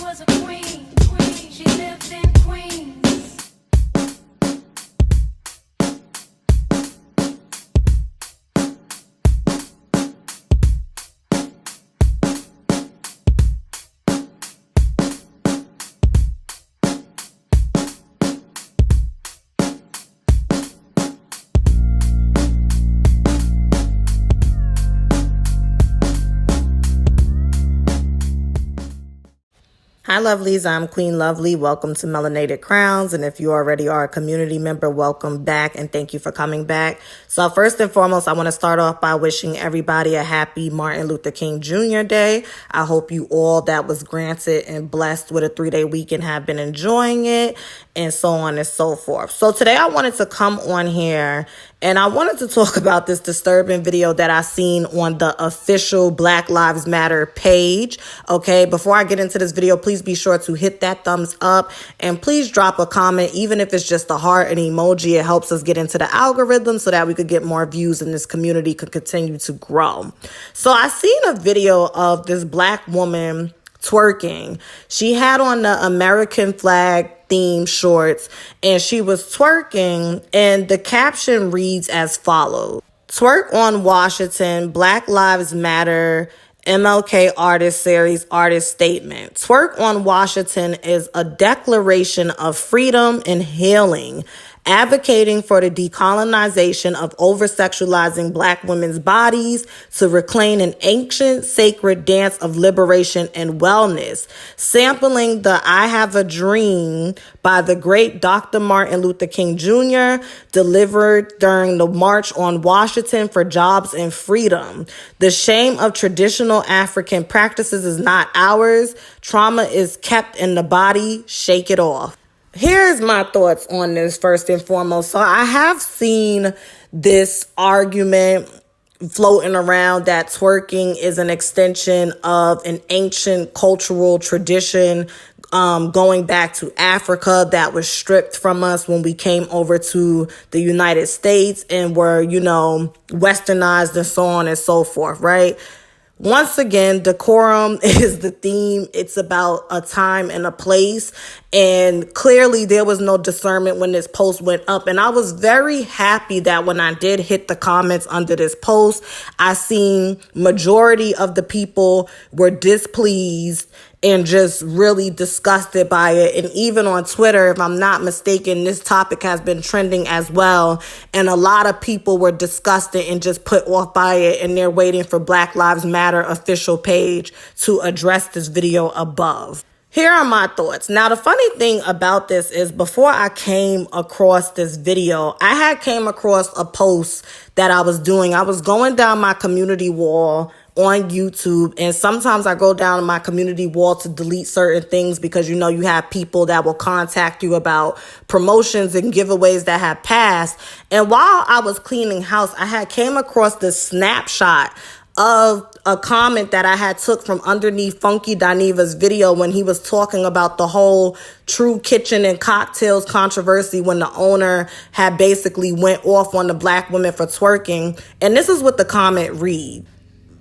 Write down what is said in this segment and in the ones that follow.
was a queen. She lived in Queens. Hi, lovelies. I'm Queen Lovely. Welcome to Melanated Crowns. And if you already are a community member, welcome back and thank you for coming back. So first and foremost, I want to start off by wishing everybody a happy Martin Luther King Jr. Day. I hope you all that was granted and blessed with a 3-day weekend have been enjoying it, and so on and so forth. So today I wanted to come on here and I wanted to talk about this disturbing video that I seen on the official Black Lives Matter page. Okay, before I get into this video, please be sure to hit that thumbs up and please drop a comment, even if it's just a heart and emoji. It helps us get into the algorithm so that we could get more views and this community could continue to grow. So I seen a video of this Black woman twerking. She had on the American flag theme shorts and she was twerking, and the caption reads as follows: "Twerk on Washington, Black Lives Matter, MLK Artist Series Artist Statement. Twerk on Washington is a declaration of freedom and healing, advocating for the decolonization of over-sexualizing Black women's bodies to reclaim an ancient sacred dance of liberation and wellness, sampling the I Have a Dream by the great Dr. Martin Luther King Jr., delivered during the March on Washington for Jobs and Freedom. The shame of traditional African practices is not ours. Trauma is kept in the body. Shake it off." Here's my thoughts on this first and foremost. So I have seen this argument floating around that twerking is an extension of an ancient cultural tradition going back to Africa that was stripped from us when we came over to the United States and were, westernized and so on and so forth, right? Once again, decorum is the theme. It's about a time and a place. And clearly there was no discernment when this post went up. And I was very happy that when I did hit the comments under this post, I seen majority of the people were displeased and just really disgusted by it. And even on Twitter, if I'm not mistaken, this topic has been trending as well. And a lot of people were disgusted and just put off by it. And they're waiting for Black Lives Matter official page to address this video above. Here are my thoughts. Now, the funny thing about this is before I came across this video, I had came across a post that I was doing. I was going down my community wall on YouTube, and sometimes I go down my community wall to delete certain things because you have people that will contact you about promotions and giveaways that have passed. And while I was cleaning house, I had came across this snapshot of a comment that I had took from underneath Funky Daniva's video when he was talking about the whole True Kitchen and Cocktails controversy when the owner had basically went off on the Black women for twerking. And this is what the comment read: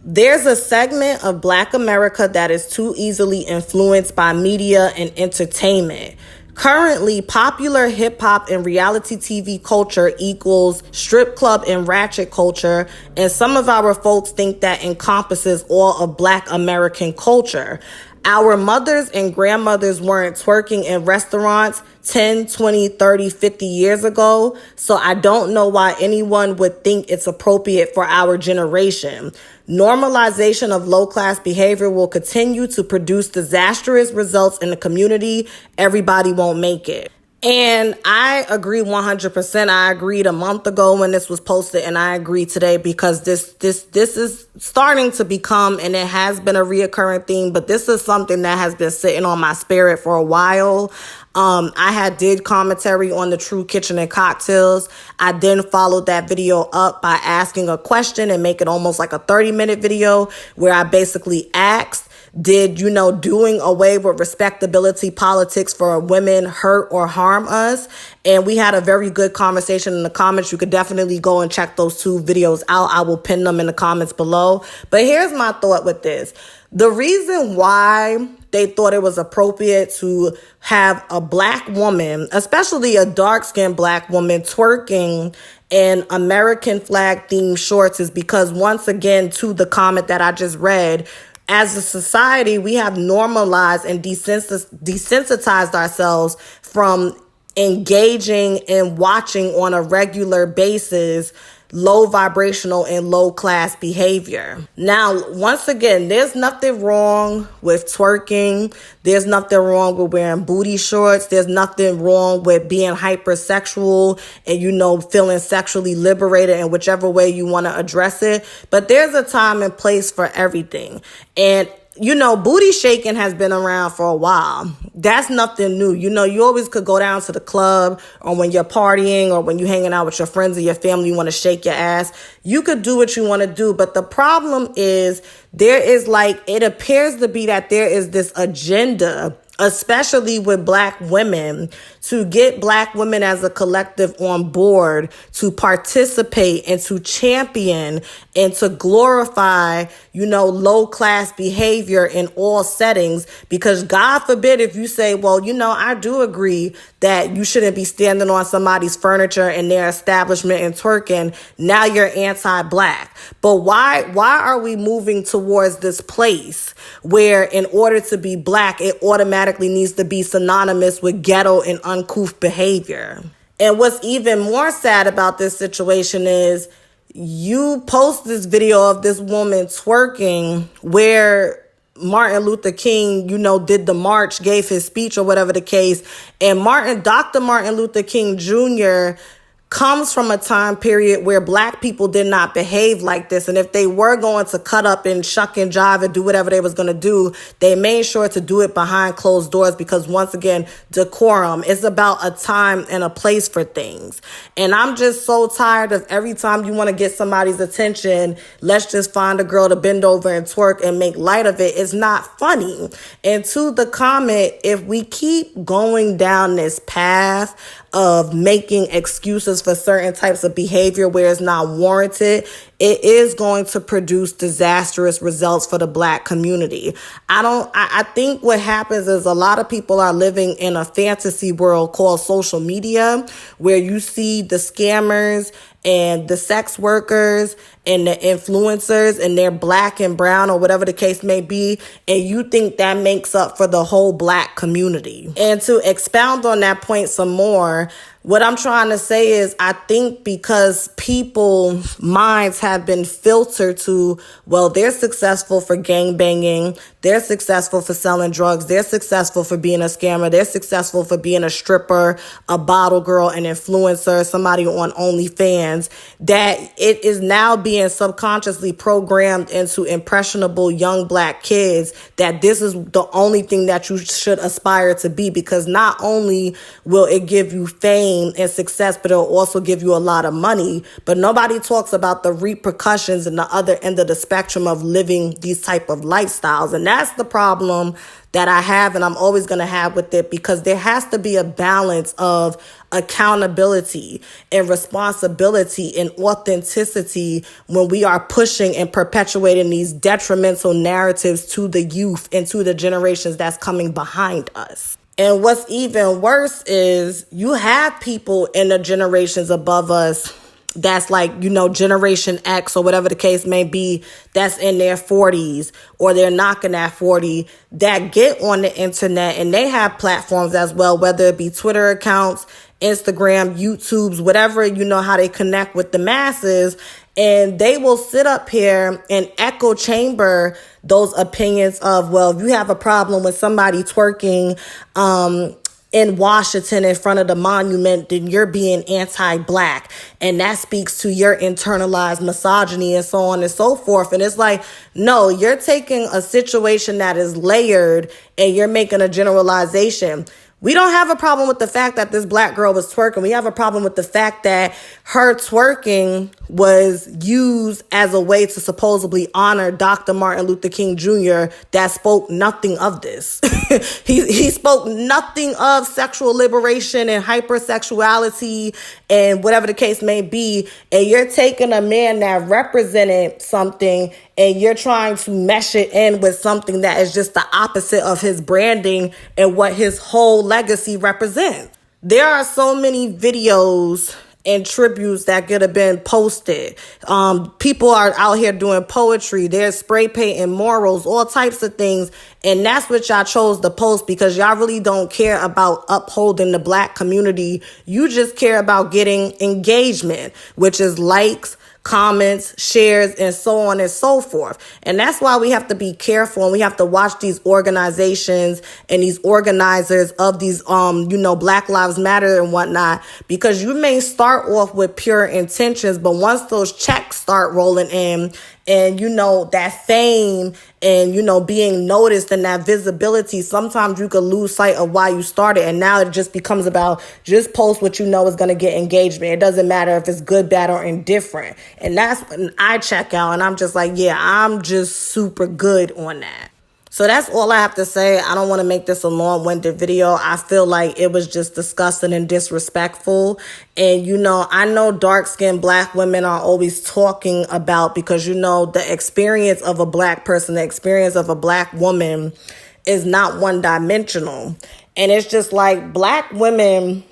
"There's a segment of Black America that is too easily influenced by media and entertainment. Currently, popular hip-hop and reality TV culture equals strip club and ratchet culture, and some of our folks think that encompasses all of Black American culture. Our mothers and grandmothers weren't twerking in restaurants 10, 20, 30, 50 years ago, so I don't know why anyone would think it's appropriate for our generation. Normalization of low-class behavior will continue to produce disastrous results in the community. Everybody won't make it." And I agree 100%. I agreed a month ago when this was posted, and I agree today because this is starting to become, and it has been a reoccurring theme, but this is something that has been sitting on my spirit for a while. I did commentary on the True Kitchen and Cocktails. I then followed that video up by asking a question and make it almost like a 30-minute video where I basically asked, did, doing away with respectability politics for women hurt or harm us? And we had a very good conversation in the comments. You could definitely go and check those two videos out. I will pin them in the comments below. But here's my thought with this. The reason why they thought it was appropriate to have a black woman, especially a dark-skinned black woman, twerking in American flag themed shorts is because, once again, to the comment that I just read, as a society, we have normalized and desensitized ourselves from engaging and watching on a regular basis low vibrational and low class behavior. Now, once again, there's nothing wrong with twerking. There's nothing wrong with wearing booty shorts. There's nothing wrong with being hypersexual and, feeling sexually liberated in whichever way you want to address it. But there's a time and place for everything. And booty shaking has been around for a while. That's nothing new. You always could go down to the club, or when you're partying, or when you're hanging out with your friends or your family, you want to shake your ass. You could do what you want to do. But the problem is it appears to be that there is this agenda, especially with black women, to get black women as a collective on board to participate and to champion and to glorify, low class behavior in all settings. Because God forbid if you say, well, I do agree that you shouldn't be standing on somebody's furniture in their establishment and twerking. Now you're anti-black. But why are we moving towards this place where in order to be black, it automatically needs to be synonymous with ghetto and uncouth behavior? And what's even more sad about this situation is you post this video of this woman twerking where Martin Luther King, did the march, gave his speech or whatever the case. And Dr. Martin Luther King Jr. comes from a time period where black people did not behave like this. And if they were going to cut up and shuck and jive and do whatever they was going to do, they made sure to do it behind closed doors because, once again, decorum is about a time and a place for things. And I'm just so tired of every time you want to get somebody's attention, let's just find a girl to bend over and twerk and make light of it. It's not funny. And to the comment, if we keep going down this path of making excuses for certain types of behavior where it's not warranted, it is going to produce disastrous results for the black community. I think what happens is a lot of people are living in a fantasy world called social media, where you see the scammers and the sex workers and the influencers, and they're black and brown or whatever the case may be, and you think that makes up for the whole black community. And to expound on that point some more, what I'm trying to say is I think because people's minds have been filtered to, well, they're successful for gangbanging, they're successful for selling drugs, they're successful for being a scammer, they're successful for being a stripper, a bottle girl, an influencer, somebody on OnlyFans, that it is now being subconsciously programmed into impressionable young black kids that this is the only thing that you should aspire to be, because not only will it give you fame and success, but it'll also give you a lot of money. But nobody talks about the repercussions and the other end of the spectrum of living these type of lifestyles. And that's the problem that I have, and I'm always going to have with it, because there has to be a balance of accountability and responsibility and authenticity when we are pushing and perpetuating these detrimental narratives to the youth and to the generations that's coming behind us. And what's even worse is you have people in the generations above us that's like, Generation X or whatever the case may be, that's in their 40s or they're knocking at 40, that get on the internet and they have platforms as well, whether it be Twitter accounts, Instagram, YouTubes, whatever, how they connect with the masses. And they will sit up here and echo chamber those opinions of, well, if you have a problem with somebody twerking in Washington in front of the monument, then you're being anti-black. And that speaks to your internalized misogyny and so on and so forth. And it's like, no, you're taking a situation that is layered and you're making a generalization. We don't have a problem with the fact that this black girl was twerking. We have a problem with the fact that her twerking was used as a way to supposedly honor Dr. Martin Luther King Jr. that spoke nothing of this. He spoke nothing of sexual liberation and hypersexuality and whatever the case may be. And you're taking a man that represented something and you're trying to mesh it in with something that is just the opposite of his branding and what his whole legacy represents. There are so many videos and tributes that could have been posted. People are out here doing poetry. They're spray painting murals, all types of things. And that's what y'all chose to post because y'all really don't care about upholding the Black community. You just care about getting engagement, which is likes, comments, shares, and so on and so forth. And that's why we have to be careful and we have to watch these organizations and these organizers of these, Black Lives Matter and whatnot, because you may start off with pure intentions, but once those checks start rolling in and, that fame and, being noticed and that visibility, sometimes you could lose sight of why you started. And now it just becomes about just post what you know is going to get engagement. It doesn't matter if it's good, bad, or indifferent. And that's when I check out and I'm just like, yeah, I'm just super good on that. So that's all I have to say. I don't want to make this a long-winded video. I feel like it was just disgusting and disrespectful. And, I know dark-skinned Black women are always talking about because, the experience of a Black person, the experience of a Black woman is not one-dimensional. And it's just like Black women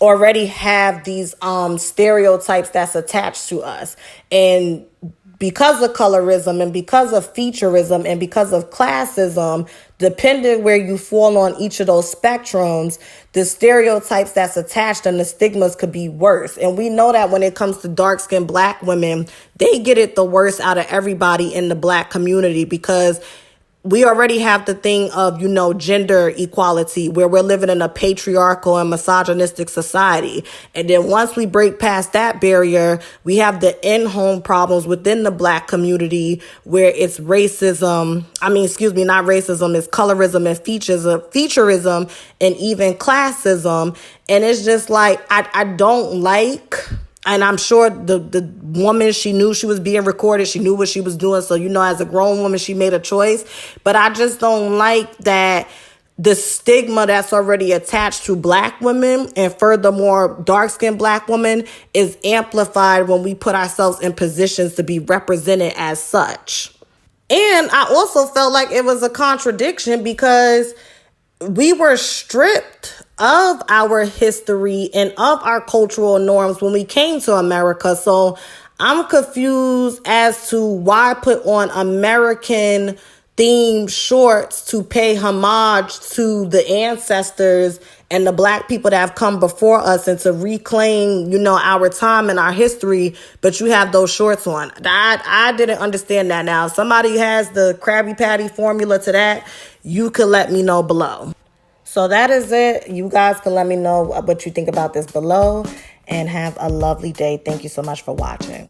already have these stereotypes that's attached to us. And because of colorism and because of featureism and because of classism, depending where you fall on each of those spectrums, the stereotypes that's attached and the stigmas could be worse. And we know that when it comes to dark-skinned Black women, they get it the worst out of everybody in the Black community because we already have the thing of, gender equality where we're living in a patriarchal and misogynistic society. And then once we break past that barrier, we have the in-home problems within the Black community where it's racism. Not racism, it's colorism and featureism and even classism. And it's just like, I don't like... And I'm sure the woman, she knew she was being recorded. She knew what she was doing. So, as a grown woman, she made a choice. But I just don't like that the stigma that's already attached to Black women and furthermore, dark-skinned Black women is amplified when we put ourselves in positions to be represented as such. And I also felt like it was a contradiction because we were stripped of our history and of our cultural norms when we came to America. So I'm confused as to why put on American themed shorts to pay homage to the ancestors and the Black people that have come before us and to reclaim, our time and our history, but you have those shorts on. I didn't understand that. Now, if somebody has the Krabby Patty formula to that, you could let me know below. So that is it. You guys can let me know what you think about this below and have a lovely day. Thank you so much for watching.